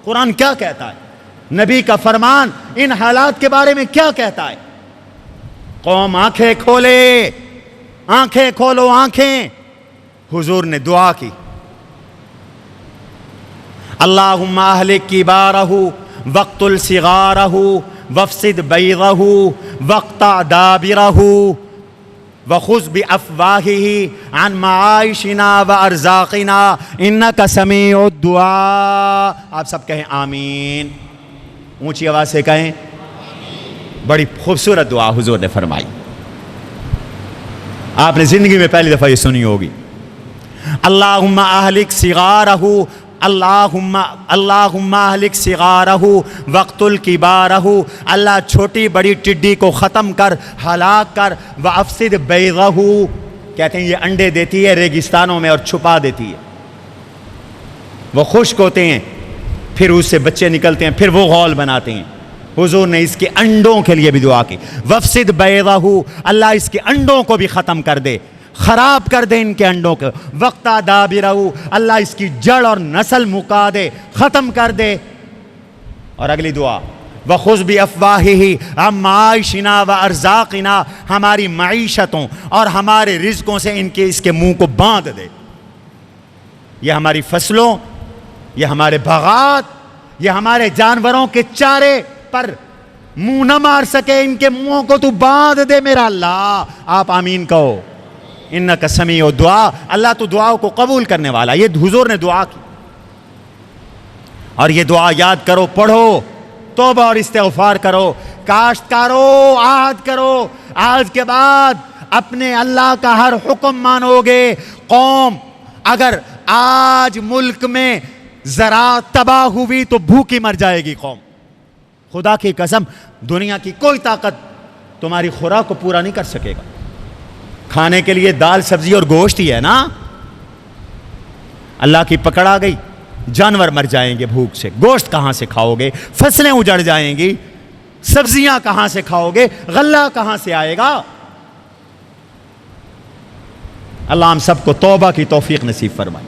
قرآن کیا کہتا ہے؟ نبی کا فرمان ان حالات کے بارے میں کیا کہتا ہے؟ قوم آنکھیں کھولے، آنکھیں کھولو آنکھیں. حضور نے دعا کی، اللہم اہلک کبارہ واقتل صغارہ وافسد بیضہ واقطع دابرہ وخذ بافواہہ عن معائشنا وارزاقنا انک سمیع الدعاء. آپ سب کہیں آمین، اونچی آواز سے کہیں. بڑی خوبصورت دعا حضور نے فرمائی، آپ نے زندگی میں پہلی دفعہ یہ سنی ہوگی. اللہم اہلک صغارہ، اللہم اہلک صغارہ واقتل کبارہ، اللہ چھوٹی بڑی ٹڈی کو ختم کر، ہلاک کر. وافسد بیضہ، کہتے ہیں یہ انڈے دیتی ہے ریگستانوں میں اور چھپا دیتی ہے، وہ خشک ہوتے ہیں، پھر اس سے بچے نکلتے ہیں، پھر وہ غول بناتے ہیں. حضور نے اس کے انڈوں کے لیے بھی دعا کی، وافسد بیضہ، اللہ اس کے انڈوں کو بھی ختم کر دے، خراب کر دے ان کے انڈوں کو. وقتا دابرہ، اللہ اس کی جڑ اور نسل مکا دے، ختم کر دے. اور اگلی دعا، وخذ بافواہہ عن معائشنا وارزاقنا، ہماری معیشتوں اور ہمارے رزقوں سے اس کے منہ کو باندھ دے. یہ ہماری فصلوں، یہ ہمارے باغات، یہ ہمارے جانوروں کے چارے پر منہ نہ مار سکے، ان کے منہوں کو تو باندھ دے میرا اللہ. آپ آمین کہو. انک سمیع الدعاء، اللہ تو دعاؤں کو قبول کرنے والا. یہ حضور نے دعا کی، اور یہ دعا یاد کرو، پڑھو، توبہ اور استغفار کرو. کاشتکارو عہد کرو، آج کے بعد اپنے اللہ کا ہر حکم مانو گے. قوم اگر آج ملک میں زراعت تباہ ہوئی تو بھوکی مر جائے گی قوم. خدا کی قسم، دنیا کی کوئی طاقت تمہاری خوراک کو پورا نہیں کر سکے گا. کھانے کے لیے دال سبزی اور گوشت ہی ہے نا. اللہ کی پکڑ آ گئی، جانور مر جائیں گے بھوک سے، گوشت کہاں سے کھاؤ گے؟ فصلیں اجڑ جائیں گی، سبزیاں کہاں سے کھاؤ گے؟ غلہ کہاں سے آئے گا؟ اللہ ہم سب کو توبہ کی توفیق نصیب فرمائے.